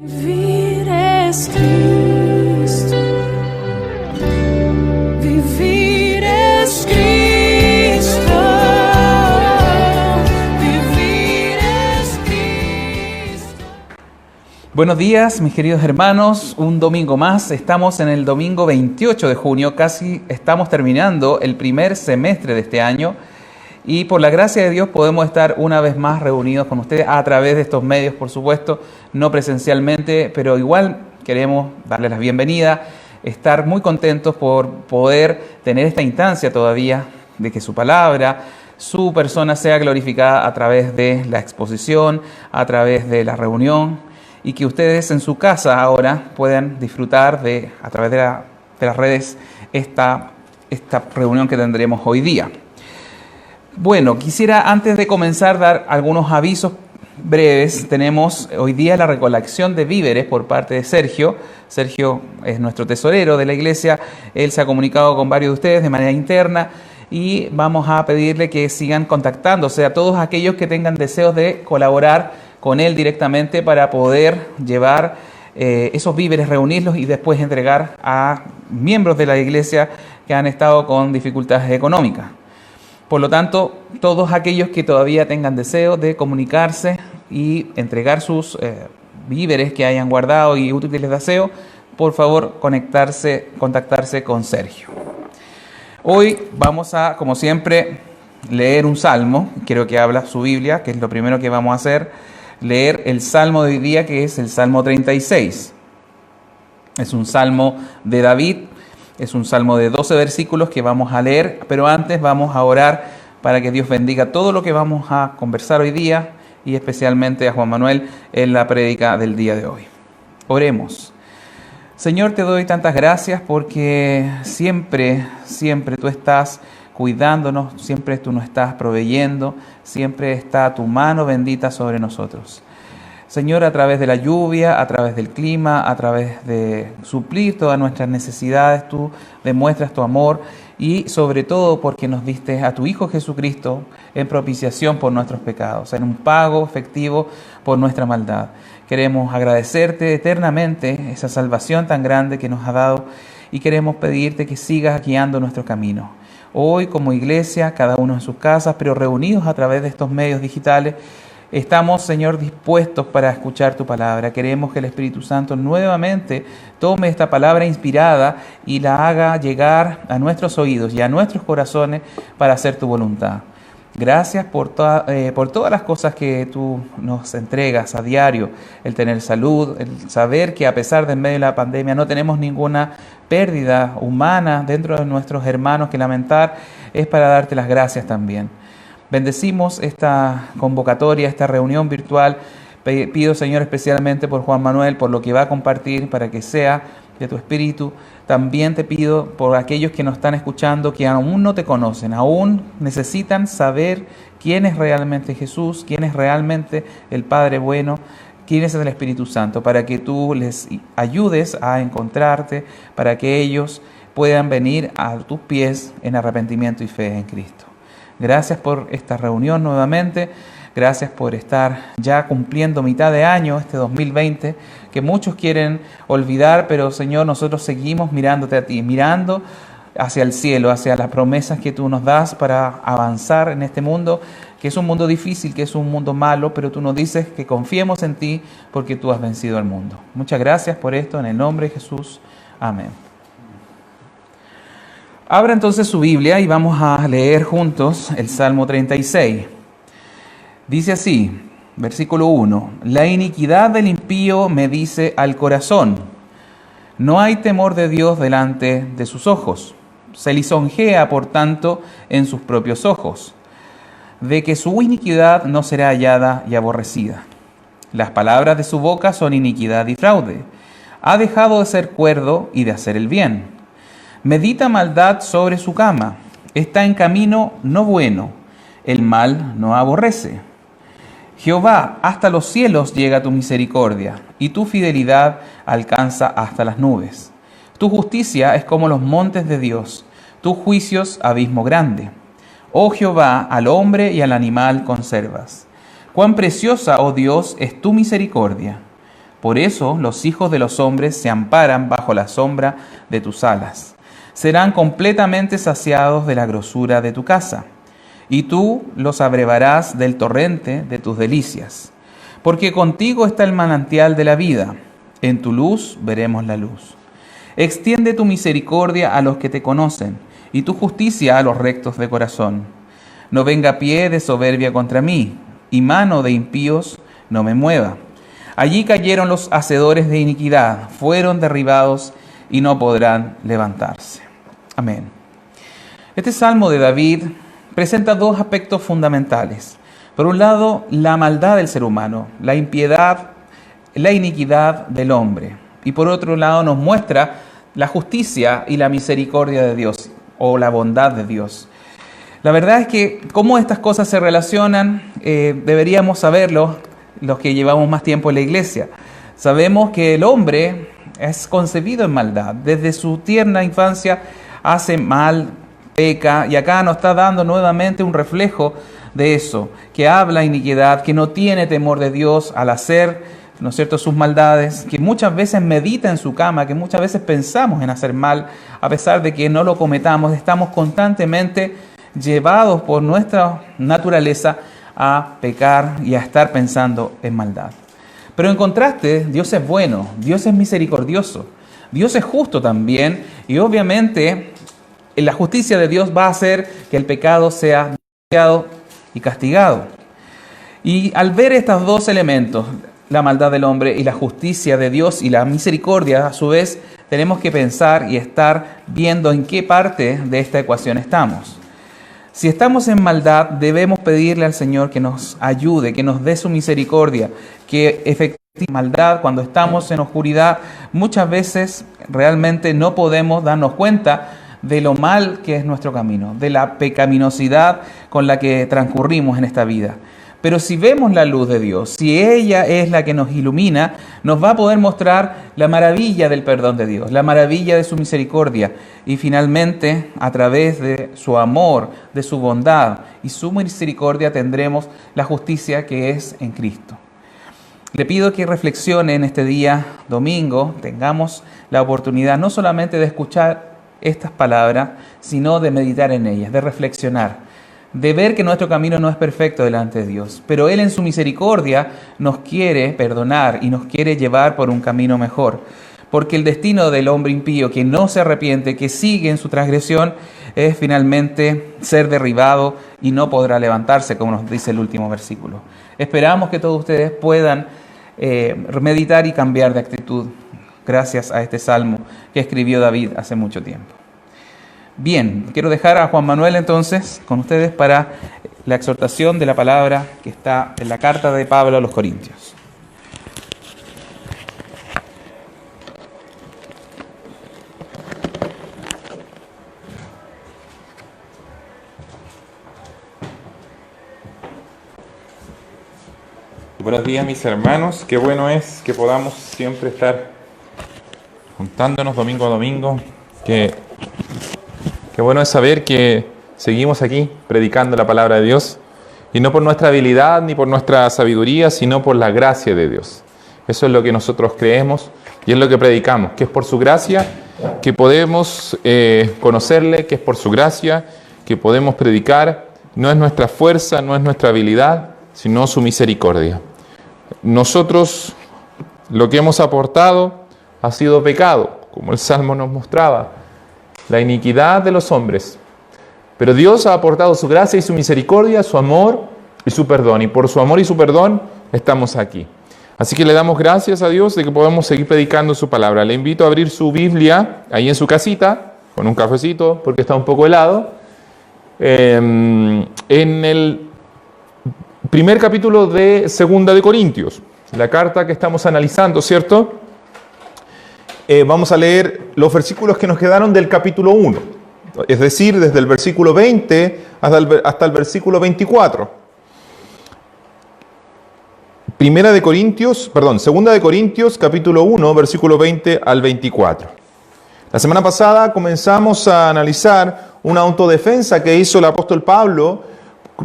Vivir es Cristo, vivir es Cristo, vivir es Cristo. Buenos días, mis queridos hermanos, un domingo más. Estamos en el domingo 28 de junio, casi estamos terminando el primer semestre de este año. Y por la gracia de Dios podemos estar una vez más reunidos con ustedes a través de estos medios, por supuesto, no presencialmente, pero igual queremos darles la bienvenida, estar muy contentos por poder tener esta instancia todavía de que su palabra, su persona sea glorificada a través de la exposición, a través de la reunión, y que ustedes en su casa ahora puedan disfrutar a través de las redes esta reunión que tendremos hoy día. Bueno, quisiera antes de comenzar dar algunos avisos breves. Tenemos hoy día la recolección de víveres por parte de Sergio. Sergio es nuestro tesorero de la iglesia. Él se ha comunicado con varios de ustedes de manera interna y vamos a pedirle que sigan contactándose a todos aquellos que tengan deseos de colaborar con él directamente para poder llevar esos víveres, reunirlos y después entregar a miembros de la iglesia que han estado con dificultades económicas. Por lo tanto, todos aquellos que todavía tengan deseo de comunicarse y entregar sus víveres que hayan guardado y útiles de aseo, por favor, contactarse con Sergio. Hoy vamos a, como siempre, leer un salmo. Quiero que abra su Biblia, que es lo primero que vamos a hacer. Leer el salmo de hoy día, que es el Salmo 36. Es un salmo de David. Es un salmo de 12 versículos que vamos a leer, pero antes vamos a orar para que Dios bendiga todo lo que vamos a conversar hoy día y especialmente a Juan Manuel en la prédica del día de hoy. Oremos. Señor, te doy tantas gracias porque siempre tú estás cuidándonos, siempre tú nos estás proveyendo, siempre está tu mano bendita sobre nosotros. Señor, a través de la lluvia, a través del clima, a través de suplir todas nuestras necesidades, tú demuestras tu amor y sobre todo porque nos diste a tu Hijo Jesucristo en propiciación por nuestros pecados, en un pago efectivo por nuestra maldad. Queremos agradecerte eternamente esa salvación tan grande que nos ha dado y queremos pedirte que sigas guiando nuestro camino. Hoy como iglesia, cada uno en sus casas, pero reunidos a través de estos medios digitales, estamos, Señor, dispuestos para escuchar tu palabra. Queremos que el Espíritu Santo nuevamente tome esta palabra inspirada y la haga llegar a nuestros oídos y a nuestros corazones para hacer tu voluntad. Gracias por todas las cosas que tú nos entregas a diario, el tener salud, el saber que a pesar de en medio de la pandemia no tenemos ninguna pérdida humana dentro de nuestros hermanos que lamentar, es para darte las gracias también. Bendecimos esta convocatoria, esta reunión virtual. Pido, Señor, especialmente por Juan Manuel, por lo que va a compartir, para que sea de tu Espíritu. También te pido por aquellos que nos están escuchando, que aún no te conocen, aún necesitan saber quién es realmente Jesús, quién es realmente el Padre bueno, quién es el Espíritu Santo, para que tú les ayudes a encontrarte, para que ellos puedan venir a tus pies en arrepentimiento y fe en Cristo. Gracias por esta reunión nuevamente, gracias por estar ya cumpliendo mitad de año, este 2020, que muchos quieren olvidar, pero Señor, nosotros seguimos mirándote a ti, mirando hacia el cielo, hacia las promesas que tú nos das para avanzar en este mundo, que es un mundo difícil, que es un mundo malo, pero tú nos dices que confiemos en ti porque tú has vencido al mundo. Muchas gracias por esto, en el nombre de Jesús. Amén. Abra entonces su Biblia y vamos a leer juntos el Salmo 36. Dice así, versículo 1. La iniquidad del impío me dice al corazón, no hay temor de Dios delante de sus ojos. Se lisonjea, por tanto, en sus propios ojos, de que su iniquidad no será hallada y aborrecida. Las palabras de su boca son iniquidad y fraude. Ha dejado de ser cuerdo y de hacer el bien. Medita maldad sobre su cama, está en camino no bueno, el mal no aborrece. Jehová, hasta los cielos llega tu misericordia, y tu fidelidad alcanza hasta las nubes. Tu justicia es como los montes de Dios, tus juicios abismo grande. Oh Jehová, al hombre y al animal conservas. Cuán preciosa, oh Dios, es tu misericordia. Por eso los hijos de los hombres se amparan bajo la sombra de tus alas. Serán completamente saciados de la grosura de tu casa, y tú los abrevarás del torrente de tus delicias. Porque contigo está el manantial de la vida, en tu luz veremos la luz. Extiende tu misericordia a los que te conocen, y tu justicia a los rectos de corazón. No venga pie de soberbia contra mí, y mano de impíos no me mueva. Allí cayeron los hacedores de iniquidad, fueron derribados y no podrán levantarse. Amén. Este salmo de David presenta dos aspectos fundamentales. Por un lado, la maldad del ser humano, la impiedad, la iniquidad del hombre. Y por otro lado, nos muestra la justicia y la misericordia de Dios, o la bondad de Dios. La verdad es que cómo estas cosas se relacionan, deberíamos saberlo los que llevamos más tiempo en la iglesia. Sabemos que el hombre es concebido en maldad. Desde su tierna infancia hace mal, peca, y acá nos está dando nuevamente un reflejo de eso, que habla iniquidad, que no tiene temor de Dios al hacer, ¿no es cierto?, sus maldades, que muchas veces medita en su cama, que muchas veces pensamos en hacer mal, a pesar de que no lo cometamos. Estamos constantemente llevados por nuestra naturaleza a pecar y a estar pensando en maldad. Pero en contraste, Dios es bueno, Dios es misericordioso, Dios es justo también, y obviamente la justicia de Dios va a hacer que el pecado sea denunciado y castigado. Y al ver estos dos elementos, la maldad del hombre y la justicia de Dios y la misericordia, a su vez, tenemos que pensar y estar viendo en qué parte de esta ecuación estamos. Si estamos en maldad, debemos pedirle al Señor que nos ayude, que nos dé su misericordia, que efectivamente maldad, cuando estamos en oscuridad, muchas veces realmente no podemos darnos cuenta de lo mal que es nuestro camino, de la pecaminosidad con la que transcurrimos en esta vida. Pero si vemos la luz de Dios, si ella es la que nos ilumina, nos va a poder mostrar la maravilla del perdón de Dios, la maravilla de su misericordia. Y finalmente, a través de su amor, de su bondad y su misericordia, tendremos la justicia que es en Cristo. Le pido que reflexione en este día domingo, tengamos la oportunidad no solamente de escuchar estas palabras, sino de meditar en ellas, de reflexionar, de ver que nuestro camino no es perfecto delante de Dios, pero Él en su misericordia nos quiere perdonar y nos quiere llevar por un camino mejor, porque el destino del hombre impío que no se arrepiente, que sigue en su transgresión, es finalmente ser derribado y no podrá levantarse, como nos dice el último versículo. Esperamos que todos ustedes puedan meditar y cambiar de actitud gracias a este salmo que escribió David hace mucho tiempo. Bien, quiero dejar a Juan Manuel entonces con ustedes para la exhortación de la palabra que está en la carta de Pablo a los Corintios. Buenos días, mis hermanos. Qué bueno es que podamos siempre estar juntándonos domingo a domingo. Qué bueno es saber que seguimos aquí predicando la palabra de Dios, y no por nuestra habilidad ni por nuestra sabiduría, sino por la gracia de Dios. Eso es lo que nosotros creemos y es lo que predicamos, que es por su gracia que podemos conocerle, que es por su gracia que podemos predicar. No es nuestra fuerza, no es nuestra habilidad, sino su misericordia. Nosotros lo que hemos aportado ha sido pecado, como el Salmo nos mostraba, la iniquidad de los hombres. Pero Dios ha aportado su gracia y su misericordia, su amor y su perdón. Y por su amor y su perdón estamos aquí. Así que le damos gracias a Dios de que podemos seguir predicando su palabra. Le invito a abrir su Biblia ahí en su casita, con un cafecito, porque está un poco helado. En el primer capítulo de Segunda de Corintios, la carta que estamos analizando, ¿cierto? Vamos a leer los versículos que nos quedaron del capítulo 1, es decir, desde el versículo 20 hasta el versículo 24. Segunda de Corintios, capítulo 1, versículo 20 al 24. La semana pasada comenzamos a analizar una autodefensa que hizo el apóstol Pablo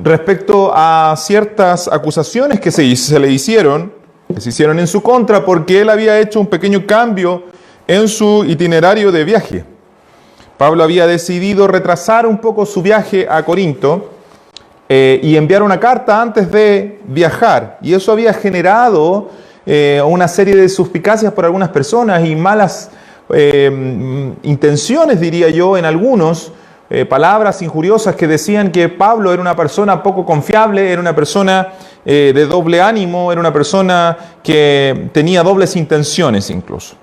respecto a ciertas acusaciones que se le hicieron que se hicieron en su contra porque él había hecho un pequeño cambio en su itinerario de viaje. Pablo había decidido retrasar un poco su viaje a Corinto y enviar una carta antes de viajar. Y eso había generado una serie de suspicacias por algunas personas y malas intenciones, diría yo, en algunos, palabras injuriosas que decían que Pablo era una persona poco confiable, era una persona de doble ánimo, era una persona que tenía dobles intenciones incluso.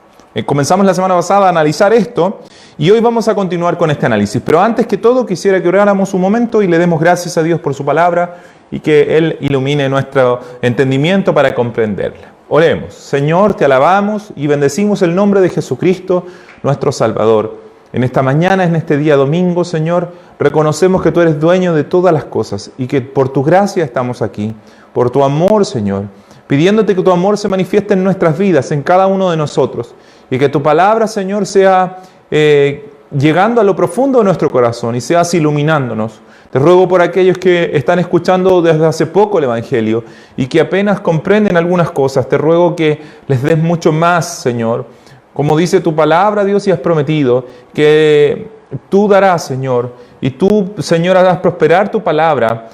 Comenzamos la semana pasada a analizar esto y hoy vamos a continuar con este análisis. Pero antes que todo quisiera que oráramos un momento y le demos gracias a Dios por su palabra y que Él ilumine nuestro entendimiento para comprenderla. Oremos. Señor, te alabamos y bendecimos el nombre de Jesucristo, nuestro Salvador. En esta mañana, en este día domingo, Señor, reconocemos que tú eres dueño de todas las cosas y que por tu gracia estamos aquí, por tu amor, Señor, pidiéndote que tu amor se manifieste en nuestras vidas, en cada uno de nosotros, y que tu palabra, Señor, sea llegando a lo profundo de nuestro corazón y seas iluminándonos. Te ruego por aquellos que están escuchando desde hace poco el Evangelio y que apenas comprenden algunas cosas, te ruego que les des mucho más, Señor. Como dice tu palabra, Dios, y has prometido que tú darás, Señor, y tú, Señor, harás prosperar tu palabra,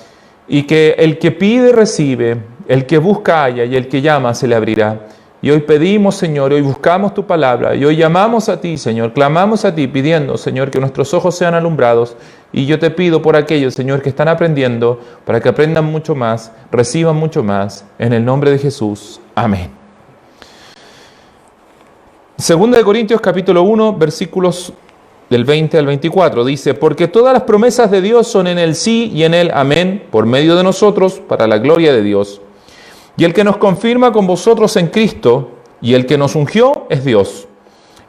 y que el que pide recibe, el que busca halla, y el que llama se le abrirá. Y hoy pedimos, Señor, hoy buscamos tu palabra, y hoy llamamos a ti, Señor, clamamos a ti, pidiendo, Señor, que nuestros ojos sean alumbrados. Y yo te pido por aquellos, Señor, que están aprendiendo, para que aprendan mucho más, reciban mucho más, en el nombre de Jesús. Amén. Segunda de Corintios capítulo 1, versículos del 20 al 24, dice: porque todas las promesas de Dios son en el sí y en el amén, por medio de nosotros, para la gloria de Dios. Y el que nos confirma con vosotros en Cristo, y el que nos ungió, es Dios,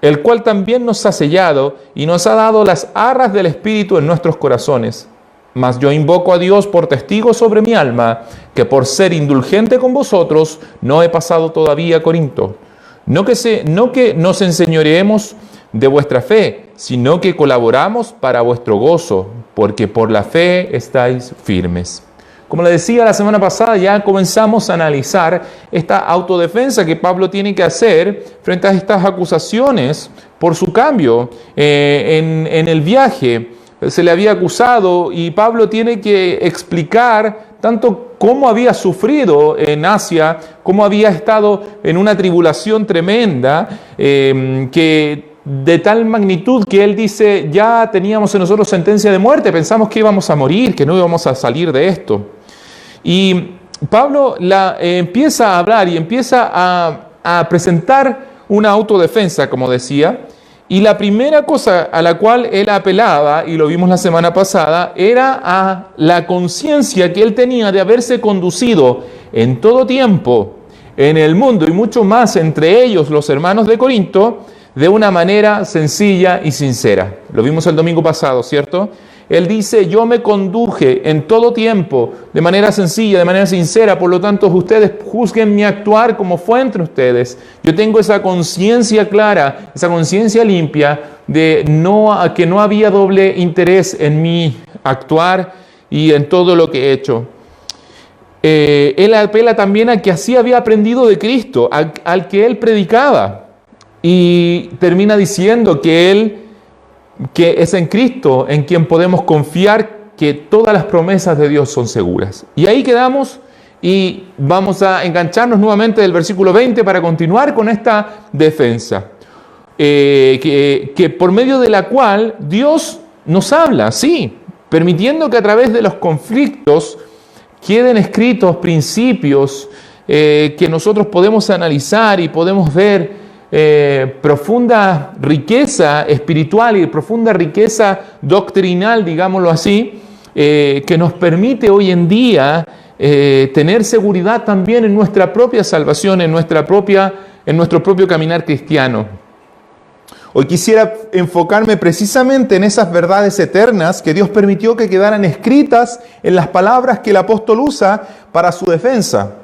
el cual también nos ha sellado y nos ha dado las arras del Espíritu en nuestros corazones. Mas yo invoco a Dios por testigo sobre mi alma, que por ser indulgente con vosotros, no he pasado todavía a Corinto. No que nos enseñoreemos de vuestra fe, sino que colaboramos para vuestro gozo, porque por la fe estáis firmes. Como le decía la semana pasada, ya comenzamos a analizar esta autodefensa que Pablo tiene que hacer frente a estas acusaciones por su cambio en el viaje. Se le había acusado y Pablo tiene que explicar tanto cómo había sufrido en Asia, cómo había estado en una tribulación tremenda, que de tal magnitud que él dice, ya teníamos en nosotros sentencia de muerte, pensamos que íbamos a morir, que no íbamos a salir de esto. Y Pablo empieza a hablar y empieza a presentar una autodefensa, como decía, y la primera cosa a la cual él apelaba, y lo vimos la semana pasada, era a la conciencia que él tenía de haberse conducido en todo tiempo en el mundo, y mucho más entre ellos los hermanos de Corinto, de una manera sencilla y sincera. Lo vimos el domingo pasado, ¿cierto? Él dice, yo me conduje en todo tiempo de manera sencilla, de manera sincera, por lo tanto ustedes juzguen mi actuar como fue entre ustedes. Yo tengo esa conciencia clara, esa conciencia limpia de que no había doble interés en mi actuar y en todo lo que he hecho. Él apela también a que así había aprendido de Cristo, al que él predicaba, y termina diciendo que es en Cristo en quien podemos confiar que todas las promesas de Dios son seguras. Y ahí quedamos y vamos a engancharnos nuevamente del versículo 20 para continuar con esta defensa, que por medio de la cual Dios nos habla, sí, permitiendo que a través de los conflictos queden escritos principios que nosotros podemos analizar y podemos ver profunda riqueza espiritual y profunda riqueza doctrinal, digámoslo así, que nos permite hoy en día tener seguridad también en nuestra propia salvación, en nuestro propio caminar cristiano. Hoy quisiera enfocarme precisamente en esas verdades eternas que Dios permitió que quedaran escritas en las palabras que el apóstol usa para su defensa.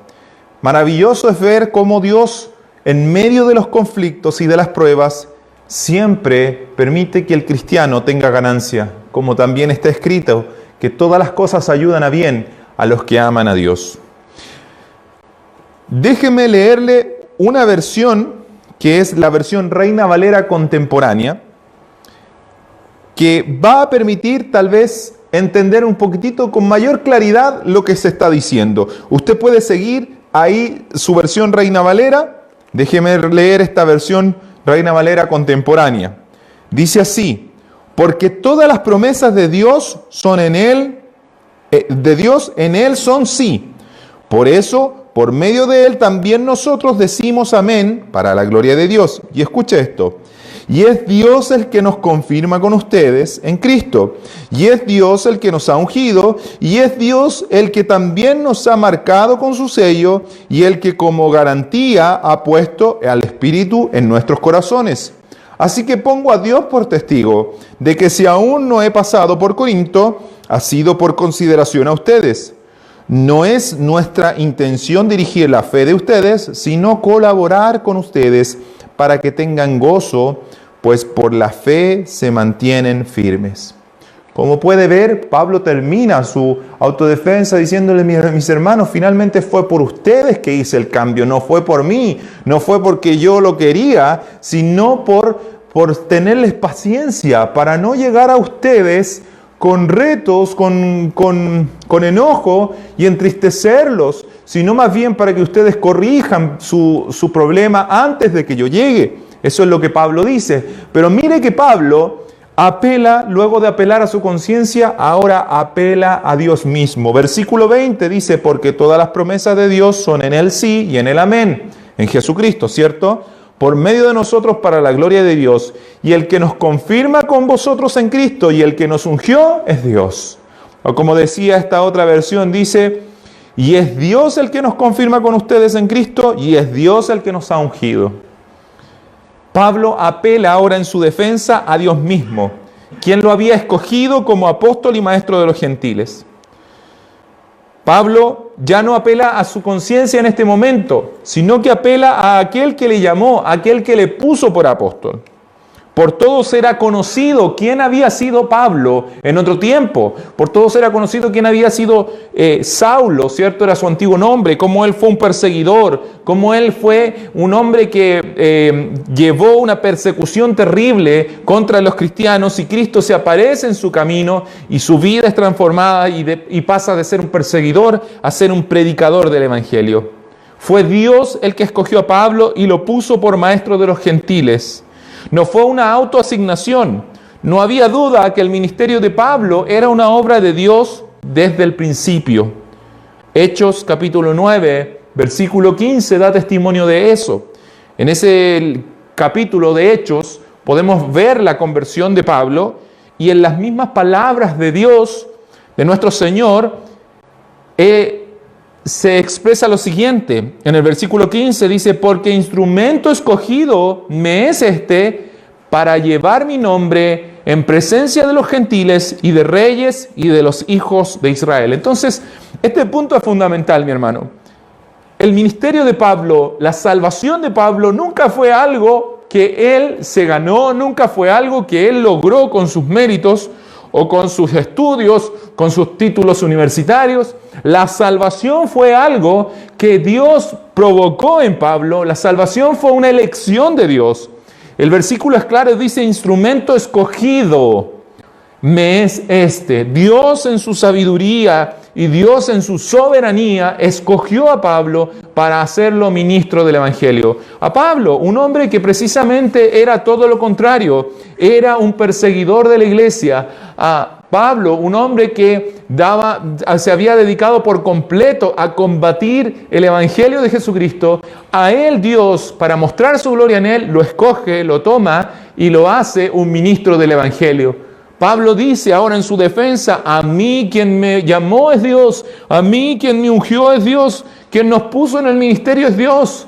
Maravilloso es ver cómo Dios, en medio de los conflictos y de las pruebas, siempre permite que el cristiano tenga ganancia, como también está escrito, que todas las cosas ayudan a bien a los que aman a Dios. Déjeme leerle una versión que es la versión Reina Valera contemporánea, que va a permitir tal vez entender un poquitito con mayor claridad lo que se está diciendo. Usted puede seguir ahí su versión Reina Valera. Déjeme leer esta versión Reina Valera contemporánea. Dice así: porque todas las promesas de Dios son en Él, en Él son sí. Por eso, por medio de Él también nosotros decimos amén para la gloria de Dios. Y escucha esto: y es Dios el que nos confirma con ustedes en Cristo, y es Dios el que nos ha ungido, y es Dios el que también nos ha marcado con su sello, y el que como garantía ha puesto al Espíritu en nuestros corazones. Así que pongo a Dios por testigo de que si aún no he pasado por Corinto, ha sido por consideración a ustedes. No es nuestra intención dirigir la fe de ustedes, sino colaborar con ustedes para que tengan gozo, pues por la fe se mantienen firmes. Como puede ver, Pablo termina su autodefensa diciéndole: mis hermanos, finalmente fue por ustedes que hice el cambio, no fue por mí, no fue porque yo lo quería, sino por tenerles paciencia, para no llegar a ustedes con retos, con enojo y entristecerlos, sino más bien para que ustedes corrijan su problema antes de que yo llegue. Eso es lo que Pablo dice. Pero mire que Pablo apela, luego de apelar a su conciencia, ahora apela a Dios mismo. Versículo 20 dice: porque todas las promesas de Dios son en el sí y en el amén, en Jesucristo, ¿cierto? Por medio de nosotros para la gloria de Dios. Y el que nos confirma con vosotros en Cristo y el que nos ungió es Dios. O como decía esta otra versión, dice: y es Dios el que nos confirma con ustedes en Cristo y es Dios el que nos ha ungido. Pablo apela ahora en su defensa a Dios mismo, quien lo había escogido como apóstol y maestro de los gentiles. Pablo ya no apela a su conciencia en este momento, sino que apela a aquel que le llamó, a aquel que le puso por apóstol. Por todos era conocido quién había sido Pablo en otro tiempo. Por todos era conocido quién había sido Saulo, ¿cierto? Era su antiguo nombre. Cómo él fue un perseguidor. Cómo él fue un hombre que llevó una persecución terrible contra los cristianos. Y Cristo se aparece en su camino y su vida es transformada y pasa de ser un perseguidor a ser un predicador del Evangelio. Fue Dios el que escogió a Pablo y lo puso por maestro de los gentiles. No fue una autoasignación. No había duda que el ministerio de Pablo era una obra de Dios desde el principio. Hechos capítulo 9, versículo 15 da testimonio de eso. En ese capítulo de Hechos podemos ver la conversión de Pablo y en las mismas palabras de Dios, de nuestro Señor, se expresa lo siguiente. En el versículo 15 dice: porque instrumento escogido me es este para llevar mi nombre en presencia de los gentiles y de reyes y de los hijos de Israel. Entonces, este punto es fundamental, mi hermano. El ministerio de Pablo, la salvación de Pablo, nunca fue algo que él se ganó, nunca fue algo que él logró con sus méritos o con sus estudios, con sus títulos universitarios. La salvación fue algo que Dios provocó en Pablo. La salvación fue una elección de Dios. El versículo es claro, dice: instrumento escogido me es este. Dios en su sabiduría y Dios en su soberanía escogió a Pablo para hacerlo ministro del Evangelio. A Pablo, un hombre que precisamente era todo lo contrario, era un perseguidor de la iglesia. A Pablo, un hombre que se había dedicado por completo a combatir el Evangelio de Jesucristo. A él Dios, para mostrar su gloria en él, lo escoge, lo toma y lo hace un ministro del Evangelio. Pablo dice ahora en su defensa: a mí quien me llamó es Dios, a mí quien me ungió es Dios, quien nos puso en el ministerio es Dios.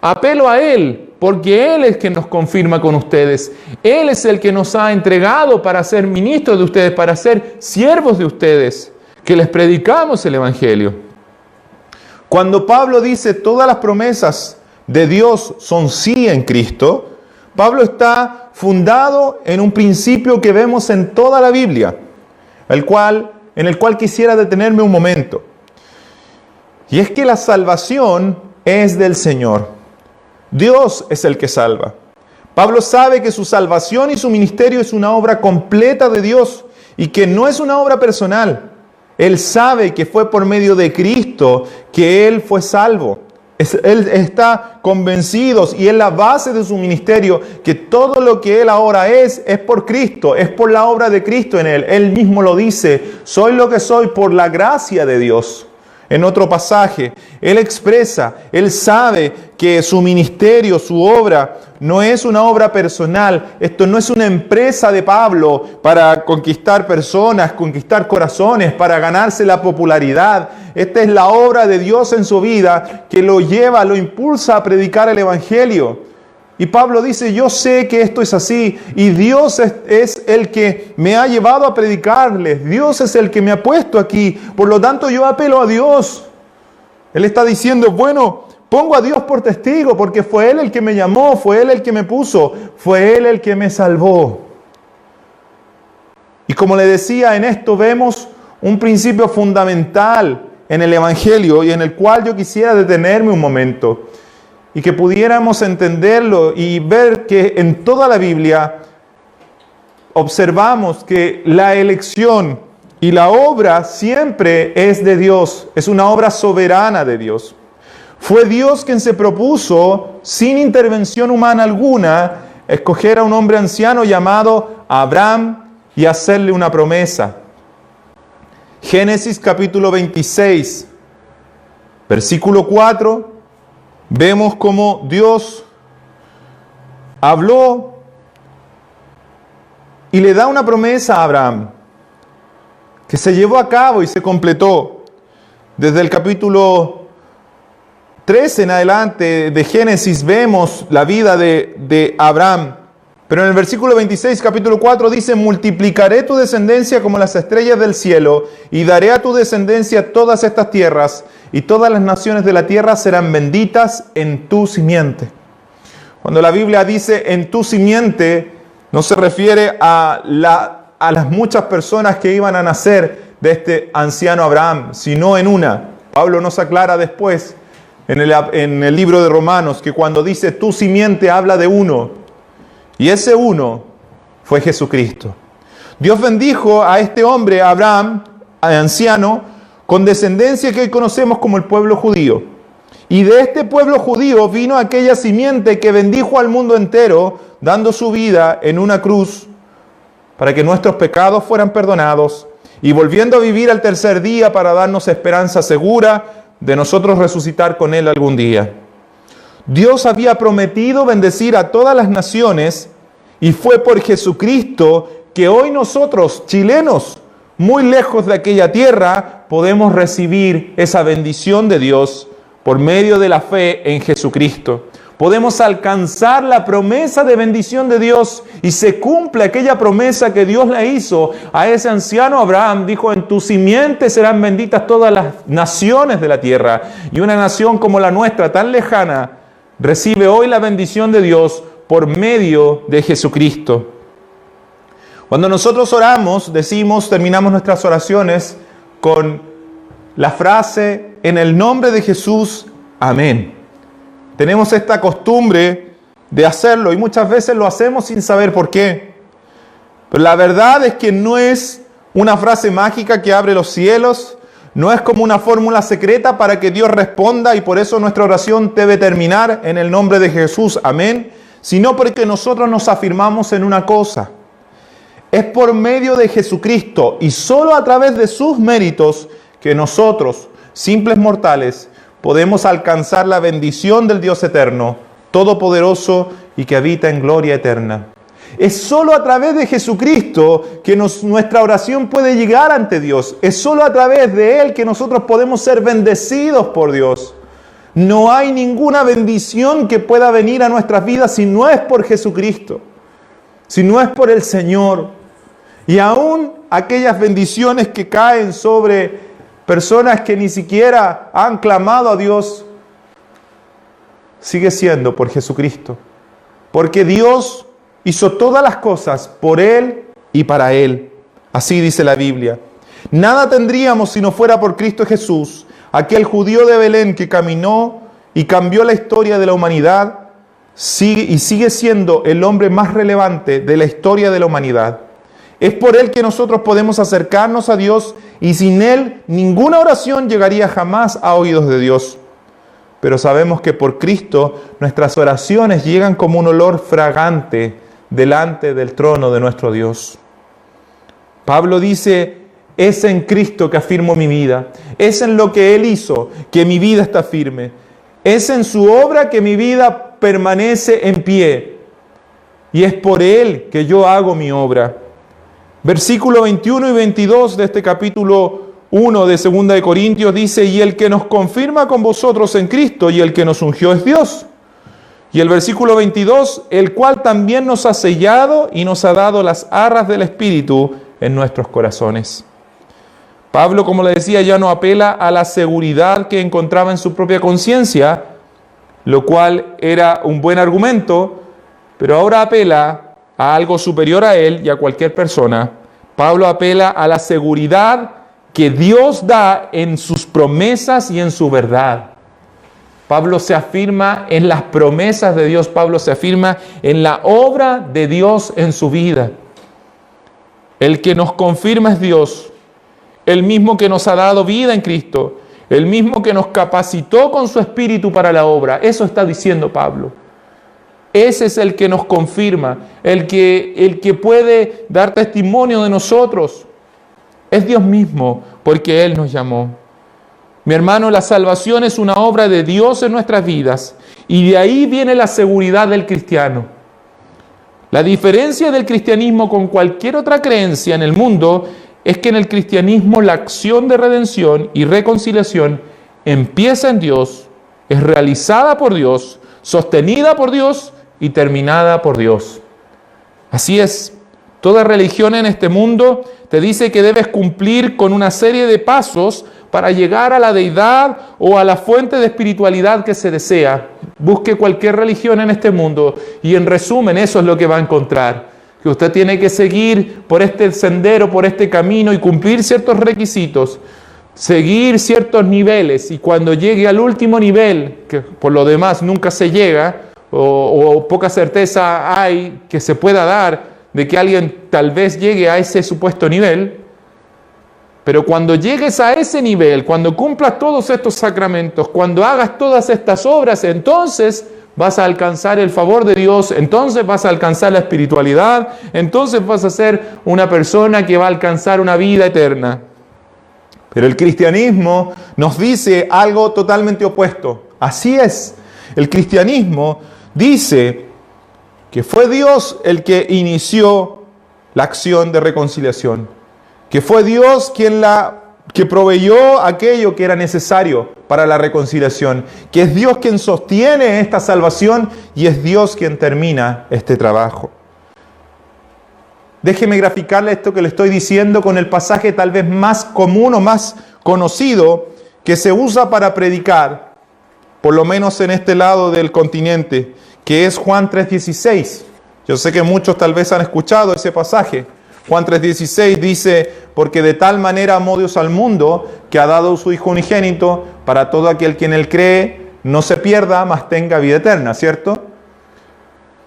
Apelo a Él, porque Él es quien nos confirma con ustedes. Él es el que nos ha entregado para ser ministros de ustedes, para ser siervos de ustedes, que les predicamos el Evangelio. Cuando Pablo dice todas las promesas de Dios son sí en Cristo, Pablo está fundado en un principio que vemos en toda la Biblia, en el cual quisiera detenerme un momento. Y es que la salvación es del Señor. Dios es el que salva. Pablo sabe que su salvación y su ministerio es una obra completa de Dios y que no es una obra personal. Él sabe que fue por medio de Cristo que él fue salvo. Él está convencido y es la base de su ministerio que todo lo que él ahora es por Cristo, es por la obra de Cristo en él. Él mismo lo dice, soy lo que soy por la gracia de Dios. En otro pasaje, él expresa, él sabe que su ministerio, su obra, no es una obra personal. Esto no es una empresa de Pablo para conquistar personas, conquistar corazones, para ganarse la popularidad. Esta es la obra de Dios en su vida que lo lleva, lo impulsa a predicar el Evangelio. Y Pablo dice, yo sé que esto es así y Dios es el que me ha llevado a predicarles. Dios es el que me ha puesto aquí. Por lo tanto, yo apelo a Dios. Él está diciendo, bueno, pongo a Dios por testigo porque fue Él el que me llamó, fue Él el que me puso, fue Él el que me salvó. Y como le decía, en esto vemos un principio fundamental en el Evangelio y en el cual yo quisiera detenerme un momento. Y que pudiéramos entenderlo y ver que en toda la Biblia observamos que la elección y la obra siempre es de Dios. Es una obra soberana de Dios. Fue Dios quien se propuso, sin intervención humana alguna, escoger a un hombre anciano llamado Abraham y hacerle una promesa. Génesis capítulo 26, versículo 4. Vemos cómo Dios habló y le da una promesa a Abraham que se llevó a cabo y se completó. Desde el capítulo 13 en adelante de Génesis vemos la vida de Abraham. Pero en el versículo 26, capítulo 4 dice, multiplicaré tu descendencia como las estrellas del cielo y daré a tu descendencia todas estas tierras y todas las naciones de la tierra serán benditas en tu simiente. Cuando la Biblia dice en tu simiente, no se refiere a las muchas personas que iban a nacer de este anciano Abraham, sino en una. Pablo nos aclara después en el libro de Romanos que cuando dice tu simiente habla de uno. Y ese uno fue Jesucristo. Dios bendijo a este hombre, a Abraham, anciano, con descendencia que hoy conocemos como el pueblo judío. Y de este pueblo judío vino aquella simiente que bendijo al mundo entero, dando su vida en una cruz para que nuestros pecados fueran perdonados y volviendo a vivir al tercer día para darnos esperanza segura de nosotros resucitar con Él algún día. Dios había prometido bendecir a todas las naciones y fue por Jesucristo que hoy nosotros, chilenos, muy lejos de aquella tierra, podemos recibir esa bendición de Dios por medio de la fe en Jesucristo. Podemos alcanzar la promesa de bendición de Dios y se cumple aquella promesa que Dios le hizo a ese anciano Abraham. Dijo, en tu simiente serán benditas todas las naciones de la tierra. Y una nación como la nuestra, tan lejana, recibe hoy la bendición de Dios por medio de Jesucristo. Cuando nosotros oramos, terminamos nuestras oraciones con la frase, en el nombre de Jesús, amén. Tenemos esta costumbre de hacerlo y muchas veces lo hacemos sin saber por qué. Pero la verdad es que no es una frase mágica que abre los cielos, no es como una fórmula secreta para que Dios responda y por eso nuestra oración debe terminar en el nombre de Jesús, amén, sino porque nosotros nos afirmamos en una cosa. Es por medio de Jesucristo y solo a través de sus méritos que nosotros, simples mortales, podemos alcanzar la bendición del Dios eterno, todopoderoso y que habita en gloria eterna. Es solo a través de Jesucristo que nuestra oración puede llegar ante Dios. Es solo a través de Él que nosotros podemos ser bendecidos por Dios. No hay ninguna bendición que pueda venir a nuestras vidas si no es por Jesucristo, si no es por el Señor. Y aún aquellas bendiciones que caen sobre personas que ni siquiera han clamado a Dios, sigue siendo por Jesucristo. Porque Dios hizo todas las cosas por Él y para Él. Así dice la Biblia. Nada tendríamos si no fuera por Cristo Jesús, aquel judío de Belén que caminó y cambió la historia de la humanidad, sigue siendo el hombre más relevante de la historia de la humanidad. Es por Él que nosotros podemos acercarnos a Dios, y sin Él ninguna oración llegaría jamás a oídos de Dios. Pero sabemos que por Cristo nuestras oraciones llegan como un olor fragante delante del trono de nuestro Dios. Pablo dice: es en Cristo que afirmo mi vida, es en lo que Él hizo que mi vida está firme, es en su obra que mi vida permanece en pie, y es por Él que yo hago mi obra. Versículo 21 y 22 de este capítulo 1 de 2 de Corintios dice: y el que nos confirma con vosotros en Cristo y el que nos ungió es Dios. Y el versículo 22: el cual también nos ha sellado y nos ha dado las arras del Espíritu en nuestros corazones. Pablo, como le decía, ya no apela a la seguridad que encontraba en su propia conciencia, lo cual era un buen argumento, pero ahora apela a algo superior a él y a cualquier persona. Pablo apela a la seguridad que Dios da en sus promesas y en su verdad. Pablo se afirma en las promesas de Dios, Pablo se afirma en la obra de Dios en su vida. El que nos confirma es Dios, el mismo que nos ha dado vida en Cristo, el mismo que nos capacitó con su Espíritu para la obra. Eso está diciendo Pablo. Ese es el que nos confirma, el que puede dar testimonio de nosotros. Es Dios mismo, porque Él nos llamó. Mi hermano, la salvación es una obra de Dios en nuestras vidas, y de ahí viene la seguridad del cristiano. La diferencia del cristianismo con cualquier otra creencia en el mundo es que en el cristianismo la acción de redención y reconciliación empieza en Dios, es realizada por Dios, sostenida por Dios y terminada por Dios. Así es, toda religión en este mundo te dice que debes cumplir con una serie de pasos para llegar a la deidad o a la fuente de espiritualidad que se desea. Busque cualquier religión en este mundo y en resumen eso es lo que va a encontrar. Que usted tiene que seguir por este sendero, por este camino y cumplir ciertos requisitos, seguir ciertos niveles, y cuando llegue al último nivel, que por lo demás nunca se llega, o poca certeza hay que se pueda dar de que alguien tal vez llegue a ese supuesto nivel, pero cuando llegues a ese nivel, cuando cumplas todos estos sacramentos, cuando hagas todas estas obras, entonces vas a alcanzar el favor de Dios, entonces vas a alcanzar la espiritualidad, entonces vas a ser una persona que va a alcanzar una vida eterna. Pero el cristianismo nos dice algo totalmente opuesto. Así es, el cristianismo dice que fue Dios el que inició la acción de reconciliación, que fue Dios que proveyó aquello que era necesario para la reconciliación, que es Dios quien sostiene esta salvación y es Dios quien termina este trabajo. Déjeme graficarle esto que le estoy diciendo con el pasaje tal vez más común o más conocido que se usa para predicar, por lo menos en este lado del continente, que es Juan 3:16. Yo sé que muchos tal vez han escuchado ese pasaje. Juan 3:16 dice: porque de tal manera amó Dios al mundo, que ha dado su Hijo unigénito, para todo aquel que en Él cree, no se pierda, mas tenga vida eterna, ¿cierto?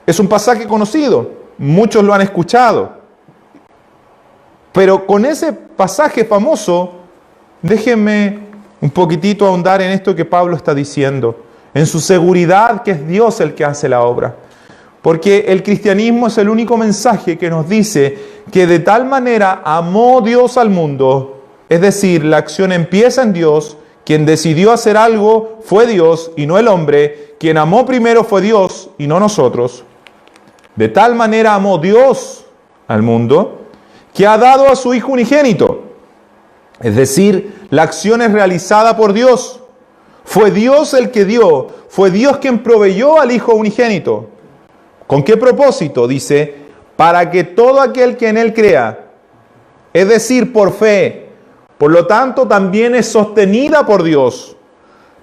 Es un pasaje conocido, muchos lo han escuchado. Pero con ese pasaje famoso, déjenme un poquitito ahondar en esto que Pablo está diciendo, en su seguridad que es Dios el que hace la obra. Porque el cristianismo es el único mensaje que nos dice que de tal manera amó Dios al mundo, es decir, la acción empieza en Dios, quien decidió hacer algo fue Dios y no el hombre, quien amó primero fue Dios y no nosotros. De tal manera amó Dios al mundo, que ha dado a su Hijo unigénito. Es decir, la acción es realizada por Dios. Fue Dios el que dio, fue Dios quien proveyó al Hijo unigénito. ¿Con qué propósito? Dice, para que todo aquel que en Él crea, es decir, por fe, por lo tanto también es sostenida por Dios,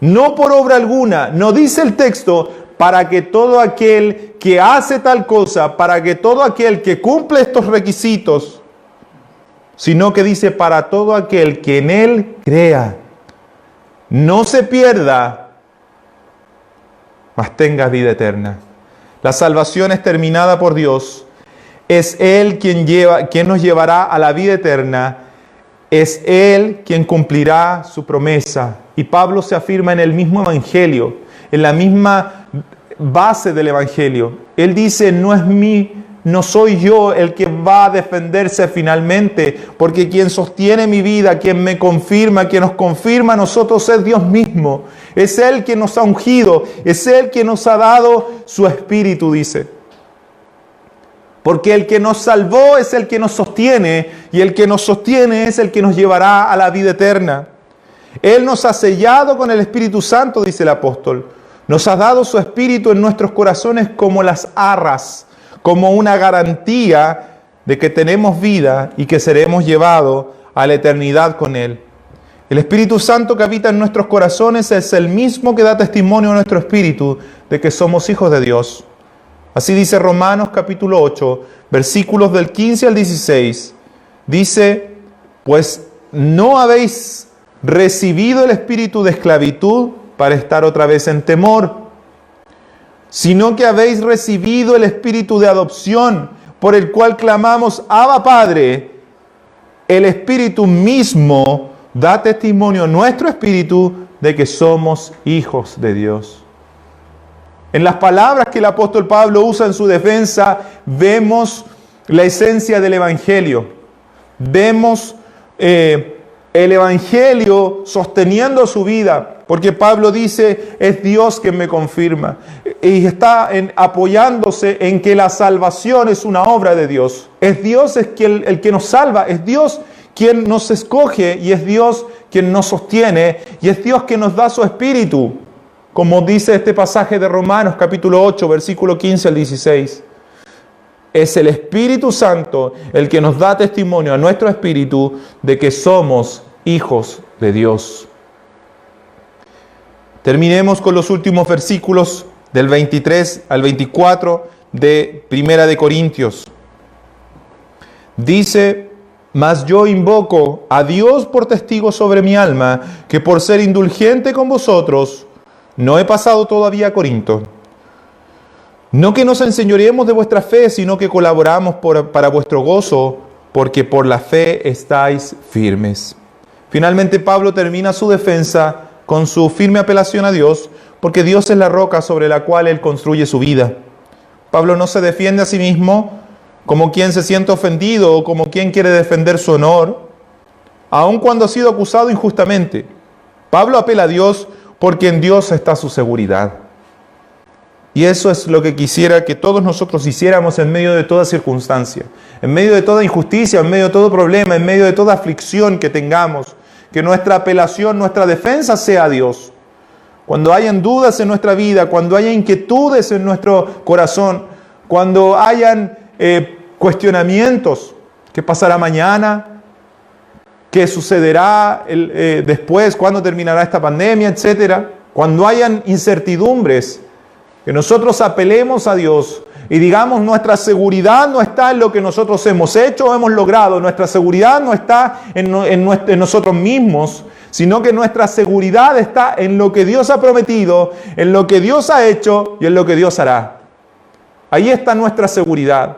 no por obra alguna. No dice el texto, para que todo aquel que hace tal cosa, para que todo aquel que cumple estos requisitos, sino que dice, para todo aquel que en Él crea, no se pierda, mas tengas vida eterna. La salvación es terminada por Dios. Es Él quien nos llevará a la vida eterna. Es Él quien cumplirá su promesa. Y Pablo se afirma en el mismo Evangelio, en la misma base del Evangelio. Él dice, no soy yo el que va a defenderse finalmente, porque quien sostiene mi vida, quien me confirma, quien nos confirma a nosotros es Dios mismo. Es Él quien nos ha ungido, es Él quien nos ha dado su Espíritu, dice. Porque el que nos salvó es el que nos sostiene, y el que nos sostiene es el que nos llevará a la vida eterna. Él nos ha sellado con el Espíritu Santo, dice el apóstol. Nos ha dado su Espíritu en nuestros corazones como las arras, como una garantía de que tenemos vida y que seremos llevados a la eternidad con Él. El Espíritu Santo que habita en nuestros corazones es el mismo que da testimonio a nuestro espíritu de que somos hijos de Dios. Así dice Romanos capítulo 8, versículos del 15 al 16. Dice, pues no habéis recibido el espíritu de esclavitud para estar otra vez en temor, sino que habéis recibido el espíritu de adopción, por el cual clamamos, Abba Padre. El Espíritu mismo da testimonio a nuestro espíritu de que somos hijos de Dios. En las palabras que el apóstol Pablo usa en su defensa, vemos la esencia del Evangelio. Vemos el Evangelio sosteniendo su vida, porque Pablo dice, es Dios quien me confirma. Y está apoyándose en que la salvación es una obra de Dios. Es Dios el que nos salva, es Dios quien nos escoge, y es Dios quien nos sostiene, y es Dios quien nos da su Espíritu. Como dice este pasaje de Romanos capítulo 8, versículo 15 al 16. Es el Espíritu Santo el que nos da testimonio a nuestro espíritu de que somos hijos de Dios. Terminemos con los últimos versículos del 23 al 24 de Primera de Corintios. Dice, mas yo invoco a Dios por testigo sobre mi alma, que por ser indulgente con vosotros, no he pasado todavía a Corinto. No que nos enseñoreemos de vuestra fe, sino que colaboramos para vuestro gozo, porque por la fe estáis firmes. Finalmente Pablo termina su defensa con su firme apelación a Dios, porque Dios es la roca sobre la cual él construye su vida. Pablo no se defiende a sí mismo como quien se siente ofendido o como quien quiere defender su honor, aun cuando ha sido acusado injustamente. Pablo apela a Dios porque en Dios está su seguridad. Y eso es lo que quisiera que todos nosotros hiciéramos en medio de toda circunstancia, en medio de toda injusticia, en medio de todo problema, en medio de toda aflicción que tengamos, que nuestra apelación, nuestra defensa sea a Dios. Cuando hayan dudas en nuestra vida, cuando haya inquietudes en nuestro corazón, cuando hayan cuestionamientos, ¿qué pasará mañana? ¿Qué sucederá después? ¿Cuándo terminará esta pandemia? Etcétera. Cuando hayan incertidumbres, que nosotros apelemos a Dios y digamos, nuestra seguridad no está en lo que nosotros hemos hecho o hemos logrado. Nuestra seguridad no está en nosotros mismos, sino que nuestra seguridad está en lo que Dios ha prometido, en lo que Dios ha hecho y en lo que Dios hará. Ahí está nuestra seguridad.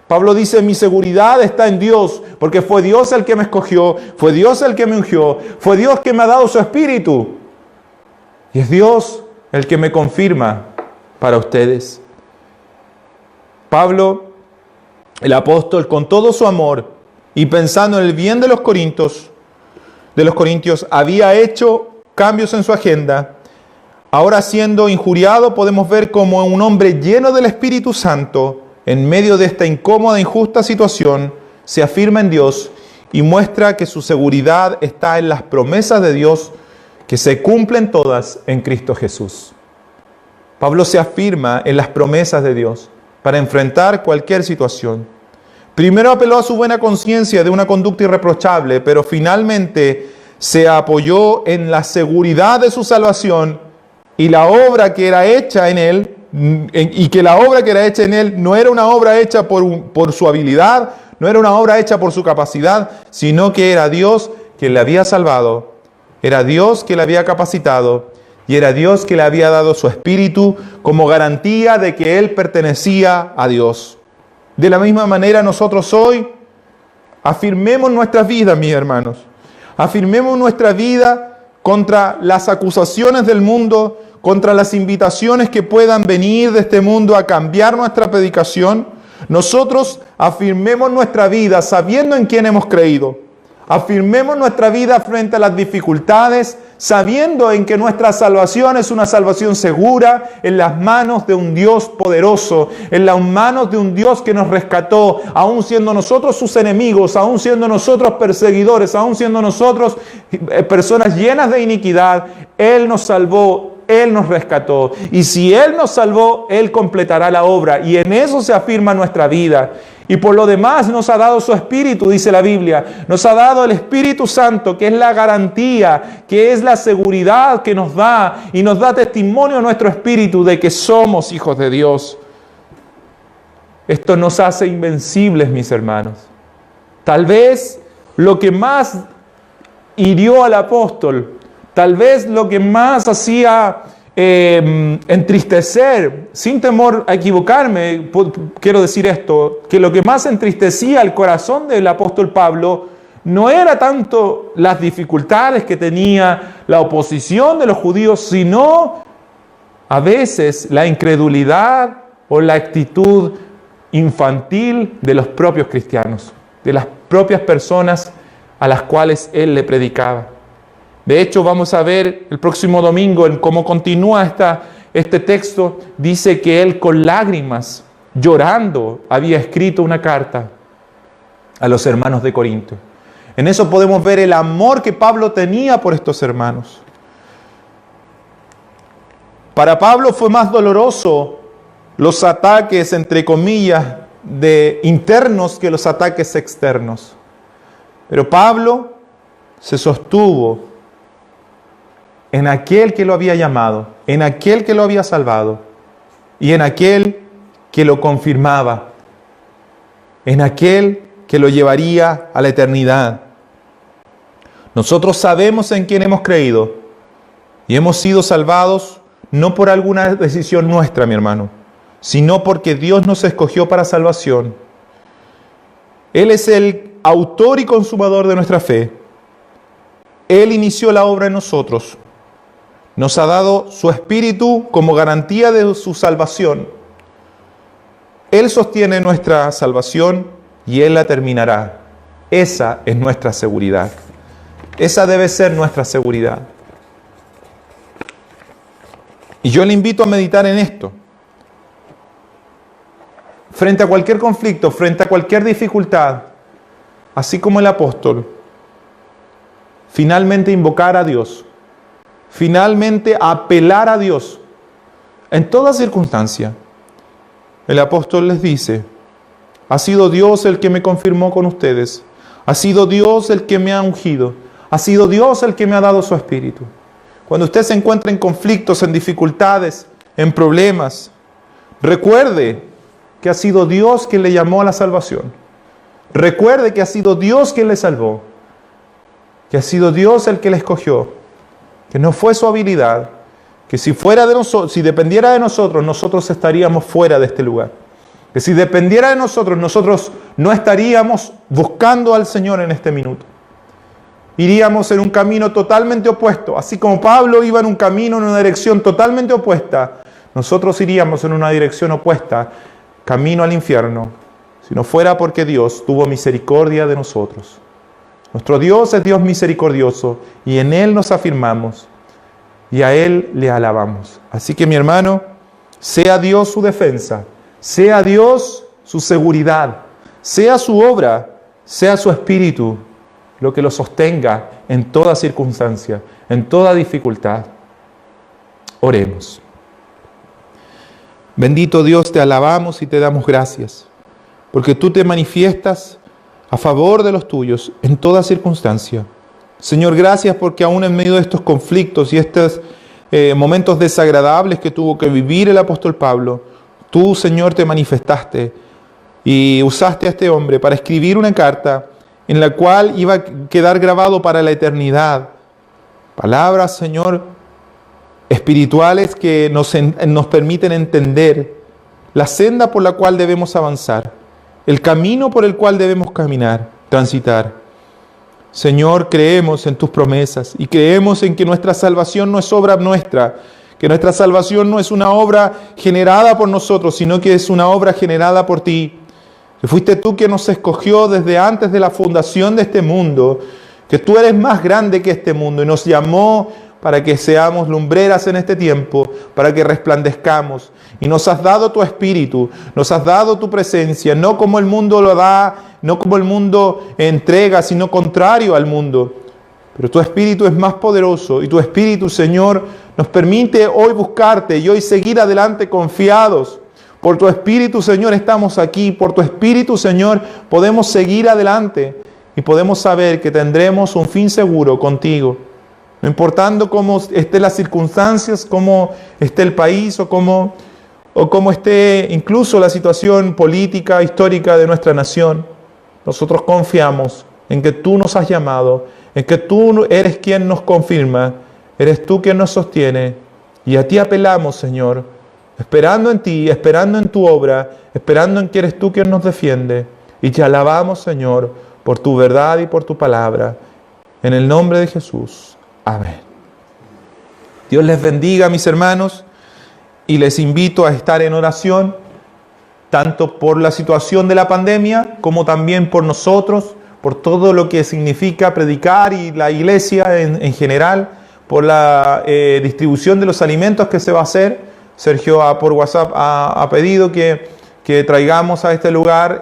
Pablo dice, mi seguridad está en Dios, porque fue Dios el que me escogió, fue Dios el que me ungió, fue Dios que me ha dado su Espíritu. Y es Dios el que me confirma para ustedes. Pablo, el apóstol, con todo su amor y pensando en el bien de los corintios, había hecho cambios en su agenda. Ahora, siendo injuriado, podemos ver como un hombre lleno del Espíritu Santo, en medio de esta incómoda e injusta situación, se afirma en Dios y muestra que su seguridad está en las promesas de Dios que se cumplen todas en Cristo Jesús. Pablo se afirma en las promesas de Dios para enfrentar cualquier situación. Primero apeló a su buena conciencia de una conducta irreprochable, pero finalmente se apoyó en la seguridad de su salvación y la obra que era hecha en él, y que la obra que era hecha en él no era una obra hecha por su habilidad, no era una obra hecha por su capacidad, sino que era Dios quien le había salvado, era Dios que le había capacitado, Y era Dios que le había dado su Espíritu como garantía de que él pertenecía a Dios. De la misma manera nosotros hoy afirmemos nuestras vidas, mis hermanos. Afirmemos nuestra vida contra las acusaciones del mundo, contra las invitaciones que puedan venir de este mundo a cambiar nuestra predicación. Nosotros afirmemos nuestra vida sabiendo en quién hemos creído. Afirmemos nuestra vida frente a las dificultades, sabiendo en que nuestra salvación es una salvación segura en las manos de un Dios poderoso, en las manos de un Dios que nos rescató, aún siendo nosotros sus enemigos, aún siendo nosotros perseguidores, aún siendo nosotros personas llenas de iniquidad. Él nos salvó, Él nos rescató. Y si Él nos salvó, Él completará la obra. Y en eso se afirma nuestra vida. Y por lo demás nos ha dado su Espíritu, dice la Biblia. Nos ha dado el Espíritu Santo, que es la garantía, que es la seguridad que nos da. Y nos da testimonio a nuestro espíritu de que somos hijos de Dios. Esto nos hace invencibles, mis hermanos. Tal vez lo que más hirió al apóstol, tal vez lo que más hacía entristecer, sin temor a equivocarme, quiero decir esto, que lo que más entristecía el corazón del apóstol Pablo no era tanto las dificultades que tenía, la oposición de los judíos, sino a veces la incredulidad o la actitud infantil de los propios cristianos, de las propias personas a las cuales él le predicaba. De hecho, vamos a ver el próximo domingo en cómo continúa este texto. Dice que él con lágrimas, llorando, había escrito una carta a los hermanos de Corinto. En eso podemos ver el amor que Pablo tenía por estos hermanos. Para Pablo fue más doloroso los ataques, entre comillas, de internos que los ataques externos. Pero Pablo se sostuvo en aquel que lo había llamado, en aquel que lo había salvado y en aquel que lo confirmaba, en aquel que lo llevaría a la eternidad. Nosotros sabemos en quién hemos creído y hemos sido salvados no por alguna decisión nuestra, mi hermano, sino porque Dios nos escogió para salvación. Él es el autor y consumador de nuestra fe. Él inició la obra en nosotros. Nos ha dado su Espíritu como garantía de su salvación. Él sostiene nuestra salvación y Él la terminará. Esa es nuestra seguridad. Esa debe ser nuestra seguridad. Y yo le invito a meditar en esto. Frente a cualquier conflicto, frente a cualquier dificultad, así como el apóstol, finalmente invocar a Dios. Finalmente apelar a Dios en toda circunstancia. El apóstol les dice: ha sido Dios el que me confirmó con ustedes, ha sido Dios el que me ha ungido, ha sido Dios el que me ha dado su Espíritu. Cuando usted se encuentra en conflictos, en dificultades, en problemas, recuerde que ha sido Dios quien le llamó a la salvación. Recuerde que ha sido Dios quien le salvó, que ha sido Dios el que le escogió, que no fue su habilidad, que si dependiera de nosotros, nosotros estaríamos fuera de este lugar. Que si dependiera de nosotros, nosotros no estaríamos buscando al Señor en este minuto. Iríamos en un camino totalmente opuesto. Así como Pablo iba en un camino, en una dirección totalmente opuesta, nosotros iríamos en una dirección opuesta, camino al infierno, si no fuera porque Dios tuvo misericordia de nosotros. Nuestro Dios es Dios misericordioso y en Él nos afirmamos y a Él le alabamos. Así que, mi hermano, sea Dios su defensa, sea Dios su seguridad, sea su obra, sea su Espíritu lo que lo sostenga en toda circunstancia, en toda dificultad. Oremos. Bendito Dios, te alabamos y te damos gracias, porque tú te manifiestas a favor de los tuyos en toda circunstancia. Señor, gracias porque aún en medio de estos conflictos y estos momentos desagradables que tuvo que vivir el apóstol Pablo, tú, Señor, te manifestaste y usaste a este hombre para escribir una carta en la cual iba a quedar grabado para la eternidad palabras, Señor, espirituales que nos permiten entender la senda por la cual debemos avanzar, el camino por el cual debemos caminar, transitar. Señor, creemos en tus promesas y creemos en que nuestra salvación no es obra nuestra, que nuestra salvación no es una obra generada por nosotros, sino que es una obra generada por ti. Que fuiste tú quien nos escogió desde antes de la fundación de este mundo, que tú eres más grande que este mundo y nos llamó para que seamos lumbreras en este tiempo, para que resplandezcamos. Y nos has dado tu Espíritu, nos has dado tu presencia, no como el mundo lo da, no como el mundo entrega, sino contrario al mundo. Pero tu Espíritu es más poderoso y tu Espíritu, Señor, nos permite hoy buscarte y hoy seguir adelante confiados. Por tu Espíritu, Señor, estamos aquí. Por tu Espíritu, Señor, podemos seguir adelante y podemos saber que tendremos un fin seguro contigo. No importando cómo estén las circunstancias, cómo esté el país o cómo esté incluso la situación política, histórica de nuestra nación, nosotros confiamos en que tú nos has llamado, en que tú eres quien nos confirma, eres tú quien nos sostiene, y a ti apelamos, Señor, esperando en ti, esperando en tu obra, esperando en que eres tú quien nos defiende, y te alabamos, Señor, por tu verdad y por tu palabra. En el nombre de Jesús. Amén. Dios les bendiga, mis hermanos, y les invito a estar en oración, tanto por la situación de la pandemia, como también por nosotros, por todo lo que significa predicar y la iglesia en general, por la distribución de los alimentos que se va a hacer. Sergio por WhatsApp ha pedido que traigamos a este lugar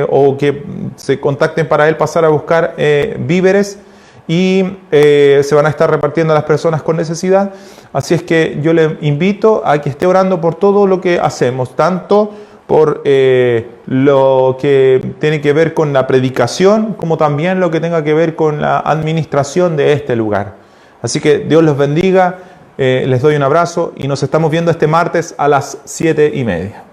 o que se contacten para él pasar a buscar víveres y se van a estar repartiendo a las personas con necesidad. Así es que yo le invito a que esté orando por todo lo que hacemos, tanto por lo que tiene que ver con la predicación, como también lo que tenga que ver con la administración de este lugar. Así que Dios los bendiga, les doy un abrazo y nos estamos viendo este martes a las 7:30.